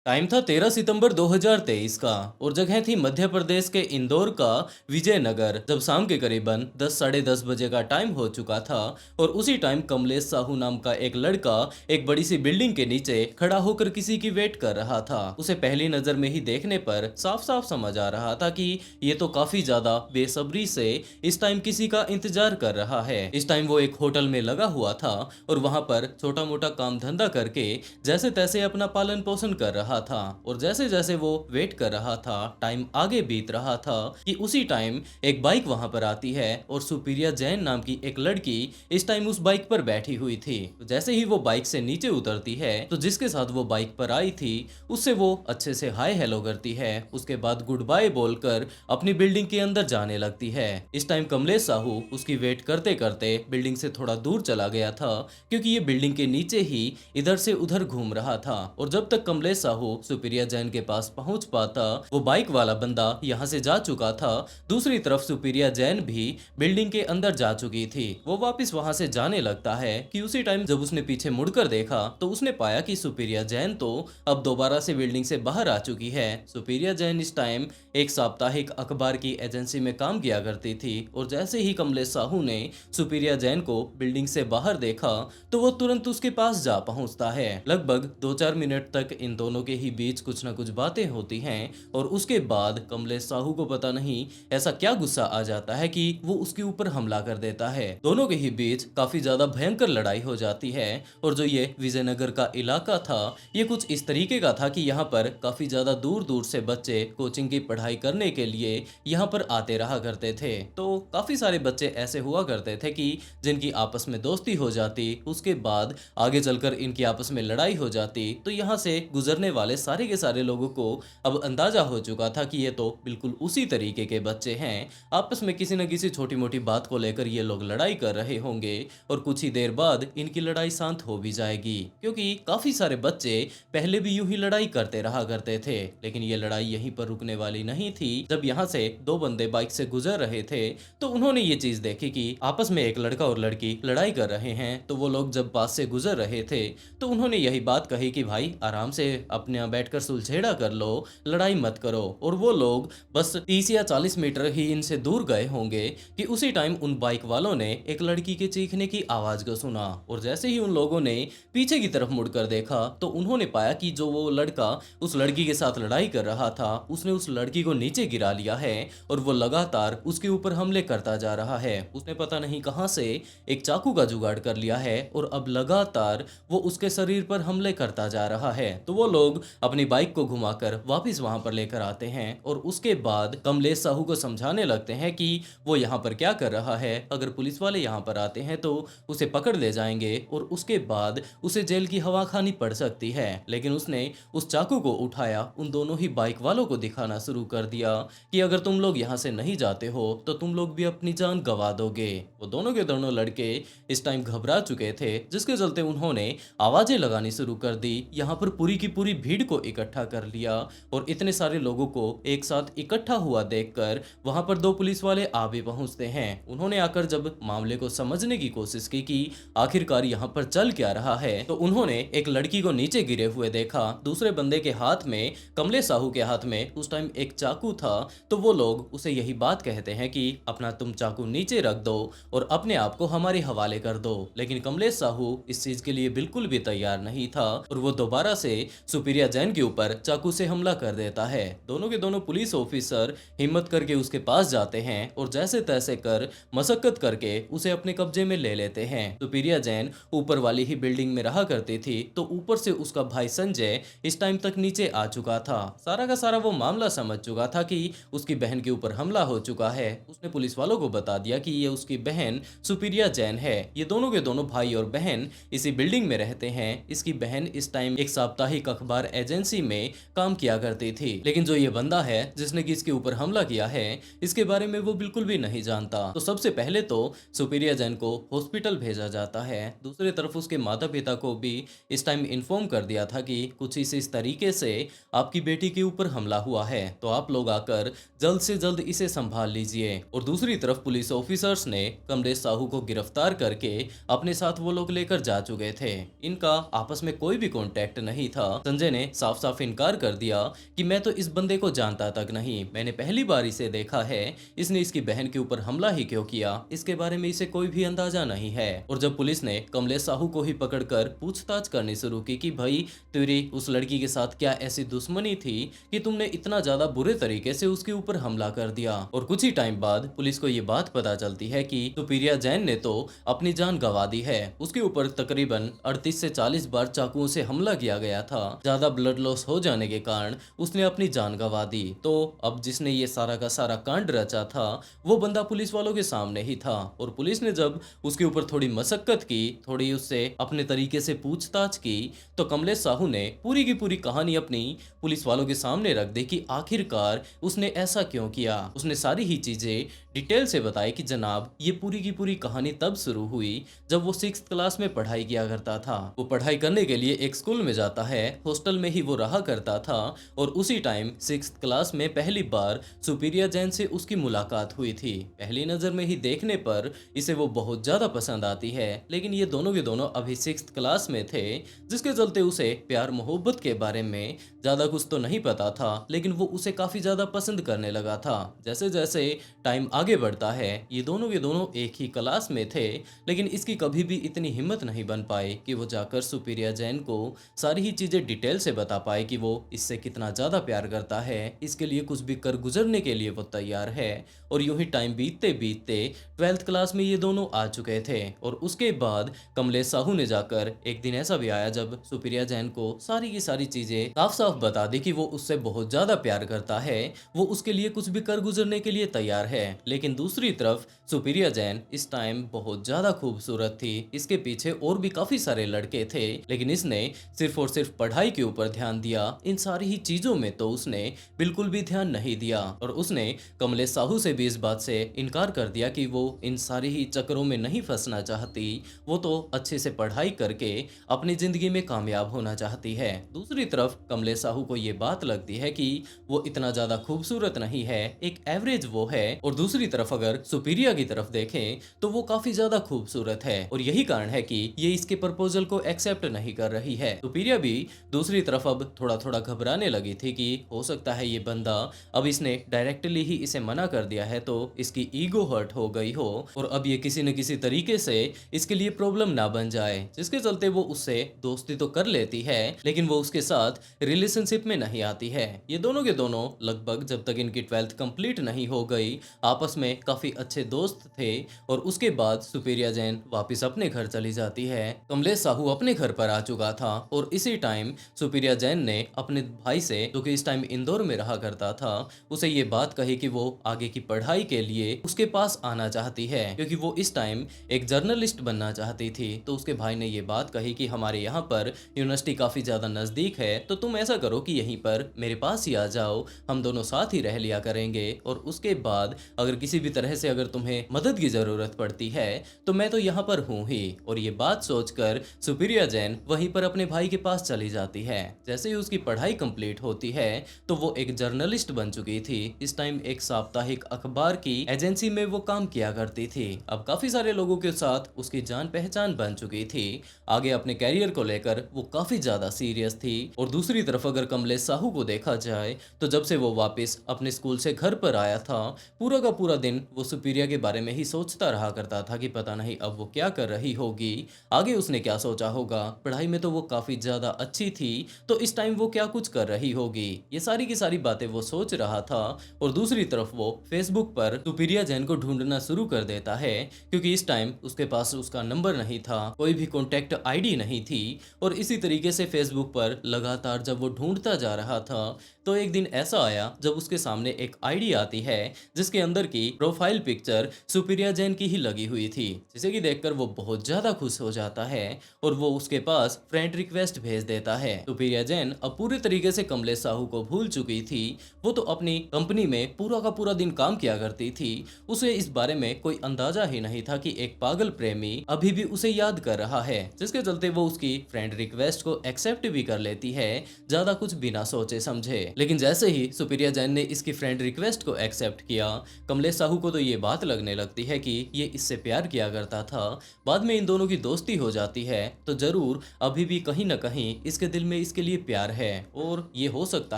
Time था 13 सितंबर 2023 का और जगह थी मध्य प्रदेश के इंदौर का विजयनगर। जब शाम के करीबन 10 साढ़े 10 बजे का टाइम हो चुका था और उसी टाइम कमलेश साहू नाम का एक लड़का एक बड़ी सी बिल्डिंग के नीचे खड़ा होकर किसी की वेट कर रहा था। उसे पहली नजर में ही देखने पर साफ साफ समझ आ रहा था कि ये तो काफी ज्यादा बेसब्री से इस टाइम किसी का इंतजार कर रहा है। इस टाइम वो एक होटल में लगा हुआ था और वहां पर छोटा मोटा काम धंधा करके जैसे तैसे अपना पालन पोषण कर रहा था। और जैसे जैसे वो वेट कर रहा था, टाइम आगे बीत रहा था कि उसी टाइम एक बाइक वहां पर आती है और सुप्रिया जैन नाम की एक लड़की इस टाइम उस बाइक पर बैठी हुई थी। तो जैसे ही वो बाइक से नीचे उतरती है तो जिसके साथ वो बाइक पर आई थी उससे वो अच्छे से हाय हेलो करती है। उसके बाद गुड बाय बोलकर अपनी बिल्डिंग के अंदर जाने लगती है। इस टाइम कमलेश साहू उसकी वेट करते करते बिल्डिंग से थोड़ा दूर चला गया था क्योंकि ये बिल्डिंग के नीचे ही इधर से उधर घूम रहा था। और जब तक कमलेश साहू सुप्रिया जैन के पास पहुंच पाता वो बाइक वाला बंदा यहां से जा चुका था। दूसरी तरफ सुप्रिया जैन भी बिल्डिंग के अंदर जा चुकी थी। वो वापस वहां से जाने लगता है कि उसी टाइम जब उसने पीछे मुड़कर देखा तो उसने पाया कि सुप्रिया जैन तो अब दोबारा से बिल्डिंग से बाहर आ चुकी है। सुप्रिया जैन इस टाइम एक साप्ताहिक अखबार की एजेंसी में काम किया करती थी और जैसे ही कमलेश साहू ने सुप्रिया जैन को बिल्डिंग से बाहर देखा तो वो तुरंत उसके पास जा पहुंचता है। लगभग 2-4 मिनट तक इन दोनों के ही बीच कुछ ना कुछ बातें होती हैं और उसके बाद कमलेश साहू को पता नहीं ऐसा क्या गुस्सा आ जाता है कि वो उसके ऊपर हमला कर देता है। दोनों के ही बीच काफी ज्यादा भयंकर लड़ाई हो जाती है और जो ये विजयनगर का इलाका था ये कुछ इस तरीके का था कि यहाँ पर काफी ज्यादा दूर दूर से बच्चे कोचिंग की पढ़ाई करने के लिए यहाँ पर आते रहा करते थे। तो काफी सारे बच्चे ऐसे हुआ करते थे कि जिनकी आपस में दोस्ती हो जाती, उसके बाद आगे चलकर इनकी आपस में लड़ाई हो जाती। तो यहाँ से गुजरने वाले सारे के सारे लोगों को अब अंदाजा हो चुका था कि ये तो बिल्कुल उसी तरीके के बच्चे हैं। आपस में किसी न किसी छोटी मोटी बात को लेकर ये लोग लड़ाई कर रहे होंगे और कुछ ही देर बाद इनकी लड़ाई शांत हो भी जाएगी क्योंकि काफी सारे बच्चे पहले भी यूं ही लड़ाई करते रहा करते थे। लेकिन ये लड़ाई यहीं पर रुकने वाली नहीं थी। जब यहाँ से दो बंदे बाइक से गुजर रहे थे तो उन्होंने ये चीज देखी कि आपस में एक लड़का और लड़की लड़ाई कर रहे हैं। तो वो लोग जब पास से गुजर रहे थे तो उन्होंने यही बात कही कि भाई आराम से अपने यहाँ बैठकर सुलझेड़ा कर लो, लड़ाई मत करो। और वो लोग बस 30 या 40 मीटर ही इनसे दूर गए होंगे कि उसी टाइम उन बाइक वालों ने एक लड़की के चीखने की आवाज को सुना और जैसे ही उन लोगों ने पीछे की तरफ मुड़कर देखा तो उन्होंने पाया कि जो वो लड़का उस लड़की के साथ लड़ाई कर रहा था उसने उस लड़की को नीचे गिरा लिया है और वो लगातार उसके ऊपर हमले करता जा रहा है। उसने पता नहीं कहां से एक चाकू का जुगाड़ कर लिया है और अब लगातार वो उसके शरीर पर हमले करता जा रहा है। तो वो लोग अपनी बाइक को घुमाकर वापस वहां पर लेकर आते हैं और उसके बाद कमलेश साहू को समझाने लगते हैं कि वो यहाँ पर क्या कर रहा है। अगर पुलिस वाले यहाँ पर आते हैं तो उसे पकड़ ले जाएंगे और उसके बाद उसे जेल की हवा खानी पड़ सकती है। लेकिन उसने उस चाकू को उठाया, उन दोनों ही बाइक वालों को दिखाना शुरू कर दिया कि अगर तुम लोग यहाँ से नहीं जाते हो तो तुम लोग भी अपनी जान गंवा दोगे। वो दोनों के दोनों लड़के इस टाइम घबरा चुके थे जिसके चलते उन्होंने आवाजें लगानी शुरू कर दी। यहाँ पर पूरी की पूरी भीड़ को इकट्ठा कर लिया और इतने सारे लोगों को एक साथ इकट्ठा हुआ देखकर वहां पर दो पुलिस वाले आ भी पहुंचते हैं। उन्होंने आकर जब मामले को समझने की कोशिश की कि आखिरकार यहाँ पर चल क्या रहा है तो उन्होंने एक लड़की को नीचे गिरे हुए देखा। दूसरे बंदे के हाथ में, कमलेश साहू के हाथ में उस टाइम एक चाकू था। तो वो लोग उसे यही बात कहते हैं कि अपना तुम चाकू नीचे रख दो और अपने आप को हमारे हवाले कर दो। लेकिन कमलेश साहू इस चीज के लिए बिल्कुल भी तैयार नहीं था और वो दोबारा से सुप्रिया जैन के ऊपर चाकू से हमला कर देता है। दोनों के दोनों पुलिस ऑफिसर हिम्मत करके उसके पास जाते हैं और जैसे तैसे कर मशक्कत करके उसे अपने कब्जे में ले लेते हैं। सुप्रिया जैन ऊपर वाली ही बिल्डिंग में रहा करती थी तो ऊपर से उसका भाई संजय इस टाइम तक नीचे आ चुका था। सारा का सारा वो मामला समझ चुका था कि उसकी बहन के ऊपर हमला हो चुका है। उसने पुलिस वालों को बता दिया कि ये उसकी बहन सुप्रिया जैन है। ये दोनों के दोनों भाई और बहन इसी बिल्डिंग में रहते हैं। इसकी बहन इस टाइम एक साप्ताहिक अखबार एजेंसी में काम किया करती थी। लेकिन जो ये बंदा है जिसने कि इसके ऊपर हमला किया है इसके बारे में वो बिल्कुल भी नहीं जानता। तो सबसे पहले तो सुप्रिया जैन को हॉस्पिटल भेजा जाता है। दूसरी तरफ उसके माता पिता को भी इस टाइम इन्फॉर्म कर दिया था कि कुछ इस तरीके से आपकी बेटी के ऊपर हमला हुआ है तो आप लोग आकर जल्द से जल्द इसे संभाल लीजिए। और दूसरी तरफ पुलिस ऑफिसर्स ने कमलेश साहू को गिरफ्तार करके अपने साथ वो लोग लेकर जा चुके थे। इनका आपस में कोई भी कांटेक्ट नहीं था। संजय ने साफ साफ इनकार कर दिया कि मैं तो इस बंदे को जानता तक नहीं, मैंने पहली बार इसे देखा है, इसने इसकी बहन के ऊपर हमला ही क्यों किया, इसके बारे में इसे कोई भी अंदाजा नहीं है। और जब पुलिस ने कमलेश साहू को ही पकड़कर पूछताछ करनी शुरू की कि भाई तेरी उस लड़की के साथ क्या ऐसी दुश्मनी थी कि तुमने इतना ज्यादा बुरे तरीके से उसके ऊपर हमला कर दिया। और कुछ ही टाइम बाद पुलिस को ये बात पता चलती है कि सुप्रिया जैन ने तो अपनी जान गंवा दी है। उसके ऊपर तकरीबन 38 से 40 बार चाकुओं से हमला किया गया था। ज्यादा ब्लड लॉस हो जाने के कारण उसने अपनी जान गंवा दी। तो अब जिसने ये सारा का सारा कांड रचा था वो बंदा पुलिस वालों के सामने ही था। और पुलिस ने जब उसके ऊपर थोड़ी मशक्कत की, थोड़ी उससे अपने तरीके से पूछताछ की, तो कमलेश साहू ने पूरी की पूरी कहानी अपनी पुलिस वालों के सामने रख दी कि आखिरकार उसने ऐसा क्यों किया। उसने सारी ही चीजें डिटेल से बताई कि जनाब ये पूरी की पूरी कहानी तब शुरू हुई जब वो 6th क्लास में पढ़ाई किया करता था। वो पढ़ाई करने के लिए एक स्कूल में जाता है, हॉस्टल में ही वो रहा करता था। और उसी टाइम 6th क्लास में पहली बार सुप्रिया जैन से उसकी मुलाकात हुई थी। पहली नजर में ही देखने पर इसे वो बहुत ज्यादा पसंद आती है, लेकिन ये दोनों के दोनों अभी 6th क्लास में थे, जिसके चलते उसे प्यार मोहब्बत के बारे में ज्यादा कुछ तो नहीं पता था, लेकिन वो उसे काफी ज्यादा पसंद करने लगा था। जैसे जैसे टाइम आगे बढ़ता है, ये दोनों के दोनों एक ही क्लास में थे, लेकिन इसकी कभी भी इतनी हिम्मत नहीं बन पाई कि वो जाकर सुप्रिया जैन को सारी ही चीजें डिटेल से बता पाए कि वो इससे कितना ज्यादा प्यार करता है, इसके लिए कुछ भी कर गुजरने के लिए वो तैयार है। और यूं ही टाइम बीतते बीतते 12th क्लास में ये दोनों आ चुके थे। और उसके बाद कमलेश साहू ने जाकर एक दिन ऐसा भी आया जब सुप्रिया जैन को सारी की सारी चीजें साफ साफ बता दी कि वो उससे बहुत ज्यादा प्यार करता है, वो उसके लिए कुछ भी कर गुजरने के लिए तैयार है। लेकिन दूसरी तरफ सुप्रिया जैन इस टाइम बहुत ज्यादा खूबसूरत थी, इसके पीछे और भी काफी सारे लड़के थे, लेकिन इसने सिर्फ और सिर्फ पढ़ाई के ऊपर ध्यान दिया। इन सारी ही चीजों में तो उसने बिल्कुल भी ध्यान नहीं दिया। और उसने कमलेश साहू से भी इस बात से इनकार कर दिया कि वो इन सारी ही चक्करों में नहीं फंसना चाहती, वो तो अच्छे से पढ़ाई करके अपनी जिंदगी में कामयाब होना चाहती है। दूसरी तरफ कमलेश साहू को ये बात लगती है कि वो इतना ज्यादा खूबसूरत नहीं है, एक एवरेज वो है। और दूसरी तरफ अगर सुप्रिया की तरफ देखें तो वो काफी ज्यादा खूबसूरत है, और यही कारण है कि ये इसके प्रपोजल को एक्सेप्ट नहीं कर रही है। सुप्रिया भी दूसरी तरफ अब थोड़ा थोड़ा घबराने लगी थी कि हो सकता है ये बंदा अब इसने डायरेक्टली ही इसे मना कर दिया है तो इसकी ईगो हर्ट हो गई हो, और अब ये किसी न किसी तरीके से इसके लिए प्रॉब्लम ना बन जाए, जिसके चलते वो उससे दोस्ती तो कर लेती है, लेकिन वो उसके साथ रिलेशनशिप में नहीं आती है। ये दोनों के दोनों लगभग जब तक इनकी 12th कंप्लीट नहीं हो गई आपस में काफी अच्छे दोस्त थे। और उसके बाद सुप्रिया जैन वापस अपने घर चली जाती है। कमलेश साहू अपने घर पर आ चुका था, और इसी टाइम सुप्रिया जैन ने अपने भाई से, जो कि इस टाइम इंदौर में रहा करता था, उसे ये बात कही कि वो आगे की पढ़ाई के लिए उसके पास आना चाहती है, क्योंकि वो इस टाइम एक जर्नलिस्ट बनना चाहती थी। तो उसके भाई ने ये बात कही कि हमारे यहाँ पर यूनिवर्सिटी काफी ज्यादा नजदीक है, तो तुम ऐसा करो कि यहीं पर मेरे पास ही आ जाओ, हम दोनों साथ ही रह लिया करेंगे, और उसके बाद अगर किसी भी तरह से अगर तुम्हें मदद की जरूरत पड़ती है तो मैं तो यहाँ पर हूँ ही। और ये बात सोचकर सुप्रिया जैन वहीं पर अपने भाई के पास चली जाती है। जैसे ही उसकी पढ़ाई कंप्लीट होती है तो वो एक जर्नलिस्ट बन चुकी थी। इस टाइम एक साप्ताहिक अखबार की एजेंसी में वो काम किया करती थी। अब काफी सारे लोगों के साथ उसकी जान पहचान बन चुकी थी। आगे अपने कैरियर को लेकर वो काफी ज्यादा सीरियस थी। और दूसरी तरफ अगर कमलेश साहू को देखा जाए तो जब से वो वापस अपने स्कूल से घर पर आया था, पूरा का पूरा दिन वो सुप्रिया के बारे में ही सोचता रहा करता था कि पता नहीं अब वो क्या कर रही होगी, आगे उसने क्या सोचा होगा। पढ़ाई में तो वो काफी ज्यादा अच्छी थी, तो इस टाइम वो क्या कुछ कर रही होगी, ये सारी की सारी बातें वो सोच रहा था। और दूसरी तरफ वो फेसबुक पर सुप्रिया जैन को ढूंढना शुरू कर देता है, क्योंकि इस टाइम उसके पास उसका नंबर नहीं था, कोई भी कॉन्टेक्ट आईडी नहीं थी। और इसी तरीके से फेसबुक पर लगातार जब वो ढूंढता जा रहा था तो एक दिन ऐसा आया जब उसके सामने एक आईडी आती है जिसके अंदर की प्रोफाइल पिक्चर सुप्रिया जैन की ही लगी हुई थी, जिसे कि देखकर वो बहुत ज्यादा खुश हो जाता है और वो उसके पास फ्रेंड रिक्वेस्ट भेज देता है। सुप्रिया जैन अब पूरे तरीके से कमलेश साहू को भूल चुकी थी। वो तो अपनी कंपनी में पूरा का पूरा दिन काम किया करती थी, उसे इस बारे में कोई अंदाजा ही नहीं था कि एक पागल प्रेमी अभी भी उसे याद कर रहा है, जिसके चलते वो उसकी फ्रेंड रिक्वेस्ट को एक्सेप्ट भी कर लेती है, ज्यादा कुछ बिना सोचे समझे। लेकिन जैसे ही सुप्रिया जैन ने इसकी फ्रेंड रिक्वेस्ट को एक्सेप्ट किया, कमलेश साहू को तो ये बात लगने लगती है कि ये इससे प्यार किया करता था। बाद में इन दोनों की दोस्ती हो जाती है तो जरूर अभी भी कहीं ना कहीं इसके दिल में में इसके लिए प्यार है और ये हो सकता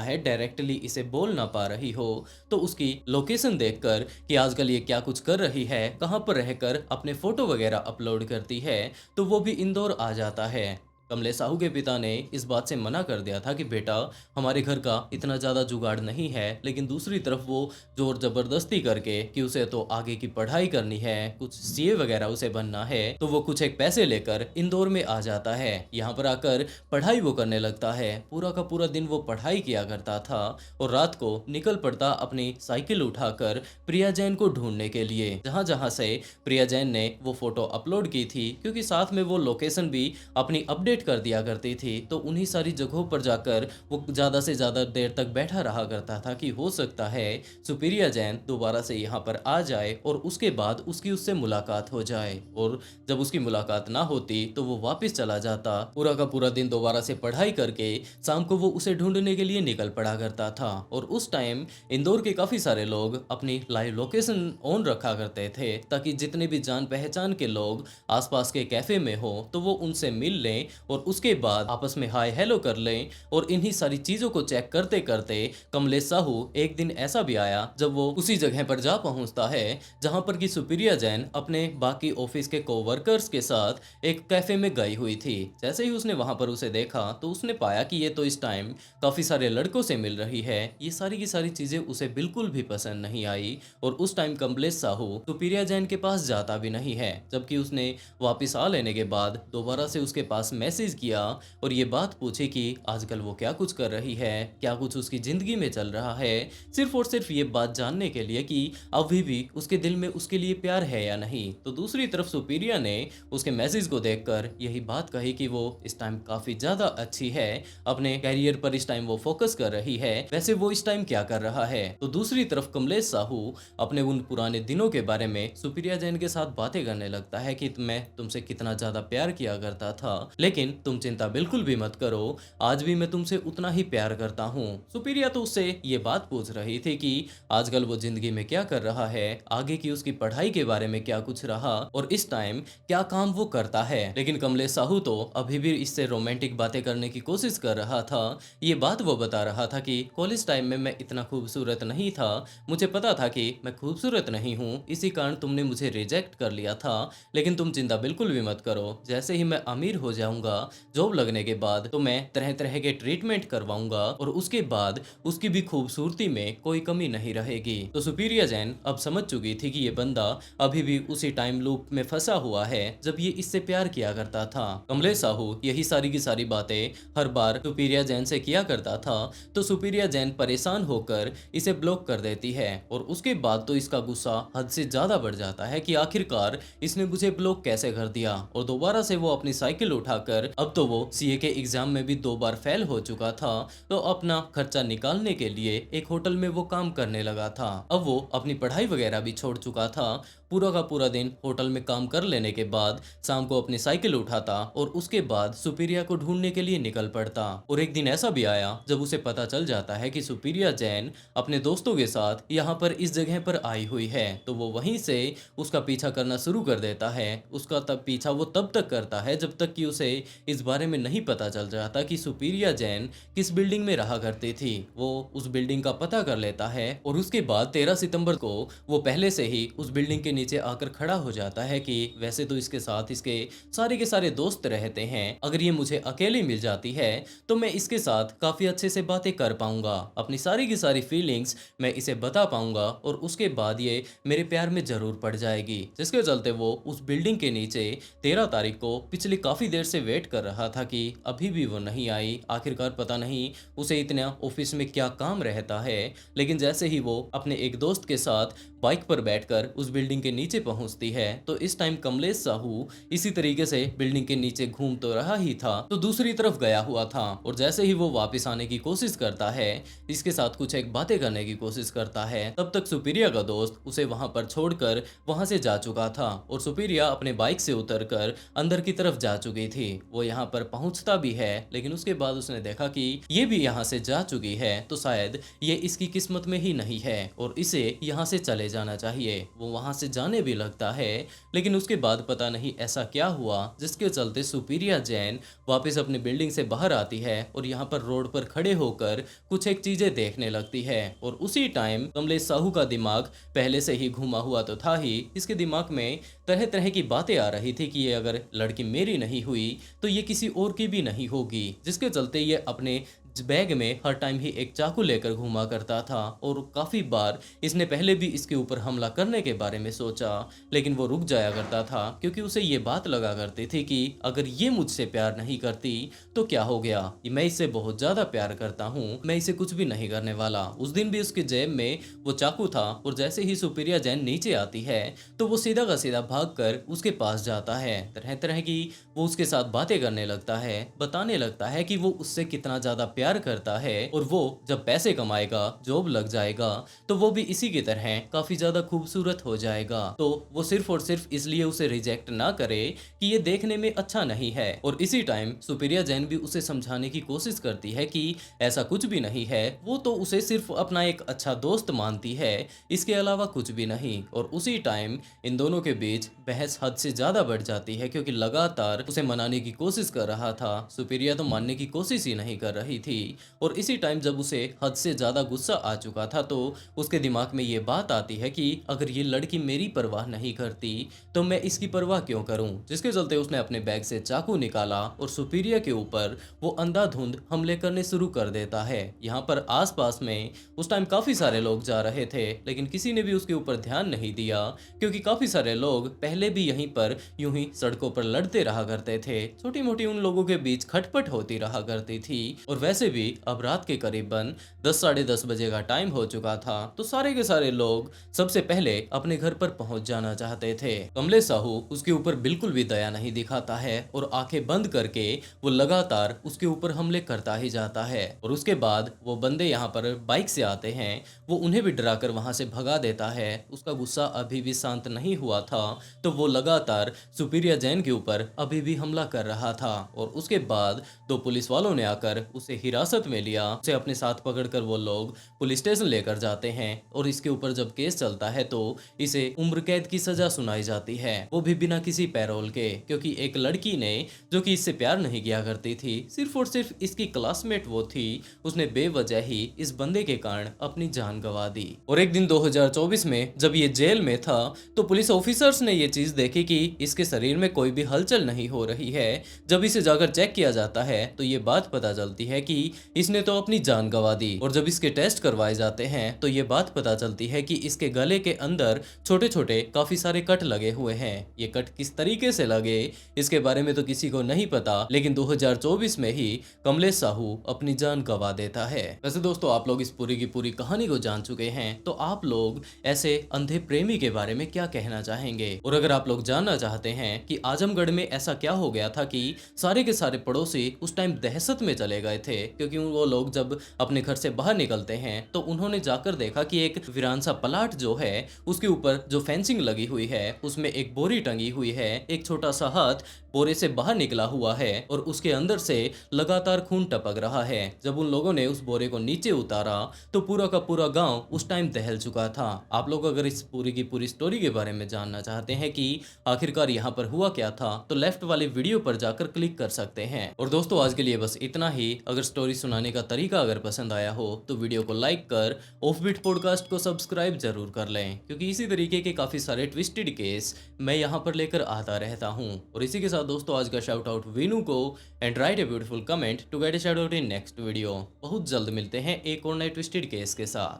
है डायरेक्टली इसे बोल ना पा रही हो, तो उसकी लोकेशन देखकर कि आजकल ये क्या कुछ कर रही है, कहाँ पर रहकर अपने फोटो वगैरह अपलोड करती है, तो वो भी इंदौर आ जाता है। कमलेश साहू के पिता ने इस बात से मना कर दिया था कि बेटा, हमारे घर का इतना ज़्यादा जुगाड़ नहीं है, लेकिन दूसरी तरफ वो जोर ज़बरदस्ती करके कि उसे तो आगे की पढ़ाई करनी है, कुछ सीए वगैरह उसे बनना है, तो वो कुछ एक पैसे लेकर इंदौर में आ जाता है। यहाँ पर आकर पढ़ाई वो करने लगता है। पूरा का पूरा दिन वो पढ़ाई किया करता था और रात को निकल पड़ता अपनी साइकिल उठाकर प्रिया जैन को ढूंढने के लिए, जहाँ जहाँ से प्रिया जैन ने वो फोटो अपलोड की थी, क्योंकि साथ में वो लोकेशन भी अपनी अपडेट कर दिया करती थी। तो उन्हीं सारी जगहों पर जाकर वो ज़्यादा से ज़्यादा देर तक बैठा रहा करता था कि हो सकता है सुपीरिया जैन दोबारा से यहाँ पर आ जाए और उसके बाद उसकी उससे मुलाकात हो जाए। और जब उसकी मुलाकात ना होती तो वो वापस चला जाता। पूरा का पूरा दिन दोबारा से पढ़ाई करके शाम को वो उसे ढूंढने के लिए निकल पड़ा करता था। और उस टाइम इंदौर के काफ़ी सारे लोग अपनी लाइव लोकेशन ऑन रखा करते थे, ताकि जितने भी जान पहचान के लोग आसपास के कैफे में हो तो वो उनसे मिल लें और उसके बाद आपस में हाय हेलो कर लें। और इन्हीं सारी चीज़ों को चेक करते करते कमलेश साहू एक दिन ऐसा भी आया जब वो उसी जगह पर जा पहुंचता है जहां पर कि सुपीरिया जैन अपने बाकी ऑफिस के कोवर्कर्स के साथ एक कैफे में गई हुई थी। जैसे ही उसने वहां पर उसे देखा तो उसने पाया कि ये तो इस टाइम काफ़ी सारे लड़कों से मिल रही है। ये सारी की सारी चीज़ें उसे बिल्कुल भी पसंद नहीं आई और उस टाइम कमलेश साहू सुपीरिया जैन के पास जाता भी नहीं है, जबकि उसने वापस आ लेने के बाद दोबारा से उसके पास मैसेज किया और ये बात पूछी कि आजकल वो क्या कुछ कर रही है, क्या कुछ उसकी ज़िंदगी में चल रहा है, सिर्फ और सिर्फ ये बात जानने के लिए कि अभी भी उसके दिल में उसके लिए प्यार है या नहीं। तो दूसरी तरफ सुपीरिया ने उसके मैसेज को देखकर यही बात कही कि वो इस टाइम काफ़ी ज़्यादा अच्छी है, अपने कैरियर पर इस टाइम वो फोकस कर रही है, वैसे वो इस टाइम क्या कर रहा है। तो दूसरी तरफ कमलेश साहू अपने उन पुराने दिनों के बारे में सुपीरिया जैन के साथ बातें करने लगता है कि मैं तुमसे कितना ज़्यादा प्यार किया करता था, लेकिन तुम चिंता बिल्कुल भी मत करो, आज भी मैं तुमसे उतना ही प्यार करता हूँ। सुपीरिया तो उससे ये बात पूछ रही थी कि आजकल वो जिंदगी में क्या कर रहा है, आगे की उसकी पढ़ाई के बारे में क्या कुछ रहा और इस टाइम क्या काम वो करता है। लेकिन कमलेश साहू तो अभी भी इससे रोमांटिक बातें करने की कोशिश कर रहा था। ये बात वो बता रहा था कि कॉलेज टाइम में मैं इतना खूबसूरत नहीं था, मुझे पता था कि मैं खूबसूरत नहीं हूँ, इसी कारण तुमने मुझे रिजेक्ट कर लिया था, लेकिन तुम चिंता बिल्कुल भी मत करो, जैसे ही मैं अमीर हो जाऊंगा जॉब लगने के बाद तो मैं तरह तरह के ट्रीटमेंट करवाऊंगा और उसके बाद उसकी भी खूबसूरती में कोई कमी नहीं रहेगी। तो सुपीरिया जैन अब समझ चुकी थी कि ये बंदा अभी भी उसी टाइम लूप में फंसा हुआ है जब ये इससे प्यार किया करता था। कमलेश साहू यही सारी की सारी बातें हर बार सुपीरिया जैन से किया करता था, तो सुपीरिया जैन परेशान होकर इसे ब्लॉक कर देती है और उसके बाद तो इसका गुस्सा हद से ज्यादा बढ़ जाता है कि आखिरकार इसने मुझे ब्लॉक कैसे कर दिया। और दोबारा से वो अपनी साइकिल उठाकर, अब तो वो सीए के एग्जाम में भी 2 बार फेल हो चुका था, तो अपना खर्चा निकालने के लिए एक होटल में वो काम करने लगा था। अब वो अपनी पढ़ाई वगैरह भी छोड़ चुका था। पूरा का पूरा दिन होटल में काम कर लेने के बाद शाम को अपनी साइकिल उठाता और उसके बाद सुपीरिया को ढूंढने के लिए निकल पड़ता। और एक दिन ऐसा भी आया जब उसे पता चल जाता है कि सुपीरिया जैन अपने दोस्तों के साथ यहाँ पर इस जगह पर आई हुई है, तो वो वहीं से उसका पीछा करना शुरू कर देता है। उसका तब पीछा वो तब तक करता है जब तक कि उसे इस बारे में नहीं पता चल जाता कि सुपीरिया जैन किस बिल्डिंग में रहा करती थी। वो उस बिल्डिंग का पता कर लेता है और उसके बाद 13 सितंबर को वो पहले से ही उस बिल्डिंग के नीचे आकर खड़ा हो जाता है कि वैसे तो इसके साथ इसके सारे के सारे दोस्त रहते हैं, अगर ये मुझे अकेले मिल जाती है तो मैं इसके साथ काफी अच्छे से बातें कर पाऊंगा, अपनी सारी की सारी फीलिंग्स मैं इसे बता पाऊंगा और उसके बाद ये मेरे प्यार में जरूर पड़ जाएगी। जिसके चलते वो उस बिल्डिंग के नीचे 13 तारीख को पिछली काफी देर से वेट कर रहा था कि अभी भी वो नहीं आई। आखिरकार पता नहीं उसे इतना ऑफिस में क्या काम रहता है। लेकिन जैसे ही वो अपने एक दोस्त के साथ बाइक पर बैठकर उस बिल्डिंग के नीचे पहुंचती है तो इस टाइम कमलेश साहू इसी तरीके से बिल्डिंग के नीचे घूम तो रहा ही था तो दूसरी तरफ गया हुआ था। और जैसे ही वो वापस आने की कोशिश करता है, इसके साथ कुछ एक बातें करने की कोशिश करता है, तब तक सुपीरिया का दोस्त उसे वहां पर छोड़कर वहां से जा चुका था और सुपीरिया अपने बाइक से उतरकर अंदर की तरफ जा चुकी थी। वो यहाँ पर पहुंचता भी है, लेकिन उसके बाद उसने देखा कि ये भी यहाँ से जा चुकी है, तो शायद ये इसकी किस्मत में ही नहीं है और इसे यहाँ से चले जाना चाहिए। वो वहां से जाने भी लगता है। लेकिन उसके बाद पता नहीं ऐसा क्या हुआ जिसके चलते सुपीरिया जैन वापस अपनी बिल्डिंग से बाहर आती है और यहाँ पर रोड पर खड़े होकर कुछ एक चीजें देखने लगती है। और उसी टाइम कमलेश साहू का दिमाग पहले से ही घुमा हुआ तो था ही, इसके दिमाग में तरह तरह की बातें आ रही थी कि ये अगर लड़की मेरी नहीं हुई तो ये किसी और की भी नहीं होगी, जिसके चलते ये अपने बैग में हर टाइम ही एक चाकू लेकर घूमा करता था। और काफी बार इसने पहले भी इसके ऊपर हमला करने के बारे में सोचा, लेकिन वो रुक जाया करता था क्योंकि उसे ये बात लगा करती थी कि अगर ये मुझसे प्यार नहीं करती तो क्या हो गया, मैं इससे बहुत ज्यादा प्यार करता हूँ, मैं इसे कुछ भी नहीं करने वाला। उस दिन भी उसके जेब में वो चाकू था और जैसे ही सुपीरिया जैन नीचे आती है तो वो सीधा का सीधा भाग कर उसके पास जाता है। तरह तरह की वो उसके साथ बातें करने लगता है, बताने लगता है कि वो उससे कितना ज्यादा प्यार करता है और वो जब पैसे कमाएगा, जॉब लग जाएगा तो वो भी इसी की तरह काफी ज्यादा खूबसूरत हो जाएगा। तो वो सिर्फ और सिर्फ इसलिए उसे रिजेक्ट ना करे कि ये देखने में अच्छा नहीं है। और इसी टाइम सुपीरिया जैन भी उसे समझाने की कोशिश करती है कि ऐसा कुछ भी नहीं है, वो तो उसे सिर्फ अपना एक अच्छा दोस्त मानती है, इसके अलावा कुछ भी नहीं। और उसी टाइम इन दोनों के बीच बहस हद से ज्यादा बढ़ जाती है क्योंकि लगातार उसे मनाने की कोशिश कर रहा था, सुपीरिया तो मानने की कोशिश ही नहीं कर रही थी। और इसी टाइम जब उसे हद से ज्यादा गुस्सा आ चुका था तो उसके दिमाग में ये बात आती है कि अगर ये लड़की मेरी परवाह नहीं करती तो मैं इसकी परवाह क्यों करूं, जिसके चलते उसने अपने बैग से चाकू निकाला और सुपीरिया के ऊपर वो अंधाधुंध हमले करने शुरू कर देता है। यहाँ पर आसपास में उस टाइम काफी सारे लोग जा रहे थे, लेकिन किसी ने भी उसके ऊपर ध्यान नहीं दिया क्योंकि काफी सारे लोग पहले भी यहीं पर यूं ही सड़कों पर लड़ते रहा करते थे, छोटी मोटी उन लोगों के बीच खटपट होती रहा करती थी। और वैसे भी अब रात के करीबन 10 साढ़े 10 बजे का टाइम हो चुका था तो सारे के सारे लोग सबसे पहले अपने घर पर पहुंच जाना चाहते थे। कमलेश साहू उसके ऊपर बिल्कुल भी दया नहीं दिखाता है और आंखें बंद करके वो लगातार उसके ऊपर हमले करता ही जाता है। और उसके बाद वो बंदे यहाँ पर बाइक से आते हैं, वो उन्हें भी डराकर वहां से भगा देता है। उसका गुस्सा अभी भी शांत नहीं हुआ था तो वो लगातार सुपीरिया जैन के ऊपर अभी भी हमला कर रहा था। और उसके बाद दो पुलिस वालों ने आकर उसे हिरासत में लिया, उसे अपने साथ पकड़कर वो लोग पुलिस स्टेशन लेकर जाते हैं। और इसके ऊपर जब केस चलता है तो इसे उम्र कैद की सजा सुनाई जाती है, वो भी बिना किसी पैरोल के, क्योंकि एक लड़की ने जो कि इससे प्यार नहीं किया करती थी, सिर्फ और सिर्फ इसकी क्लासमेट वो थी, उसने बेवजह ही इस बंदे के कारण अपनी जान गंवा दी। और एक दिन 2024 में जब ये जेल में था तो पुलिस ऑफिसर्स ने ये चीज देखी कि इसके शरीर में कोई भी हलचल नहीं हो रही है। जब इसे जाकर चेक किया जाता है तो ये बात पता चलती है कि इसने तो अपनी जान गंवा दी। और जब इसके टेस्ट करवाए जाते हैं तो ये बात पता चलती है कि इसके गले के अंदर छोटे छोटे काफी सारे कट लगे हुए हैं। ये कट किस तरीके से लगे इसके बारे में तो किसी को नहीं पता, लेकिन 2024 में ही कमलेश साहू अपनी जान गंवा देता है। वैसे दोस्तों आप लोग इस पूरी की पूरी कहानी को जान चुके हैं, तो आप लोग ऐसे अंधे प्रेमी के बारे में क्या कहना चाहेंगे? और अगर आप लोग जानना चाहते हैं कि आजमगढ़ में ऐसा क्या हो गया था कि सारे के सारे पड़ोसी उस टाइम दहशत में चले गए थे, क्योंकि वो लोग जब अपने घर से बाहर निकलते हैं तो उन्होंने जाकर देखा कि एक वीरान सा प्लाट जो है उसके ऊपर जो फेंसिंग लगी हुई है उसमें एक बोरी टंगी हुई है, एक छोटा सा हाथ बोरे से बाहर निकला हुआ है और उसके अंदर से लगातार खून टपक रहा है। जब उन लोगों ने उस बोरे को नीचे उतारा तो पूरा का पूरा गांव उस टाइम दहल चुका था। आप लोग अगर इस पूरी की पूरी स्टोरी के बारे में जानना चाहते हैं कि आखिरकार यहाँ पर हुआ क्या था तो लेफ्ट वाले वीडियो पर जाकर क्लिक कर सकते हैं। और दोस्तों आज के लिए बस इतना ही। अगर स्टोरी सुनाने का तरीका अगर पसंद आया हो तो वीडियो को लाइक कर ऑफबीट पॉडकास्ट को सब्सक्राइब जरूर कर लें, क्योंकि इसी तरीके के काफी सारे ट्विस्टेड केस मैं यहाँ पर लेकर आता रहता हूँ। और इसी के साथ दोस्तों आज का शाउट आउट वीनू को, and write a beautiful comment to get a shout out in next video. बहुत जल्द मिलते हैं एक और नए ट्विस्टेड केस के साथ।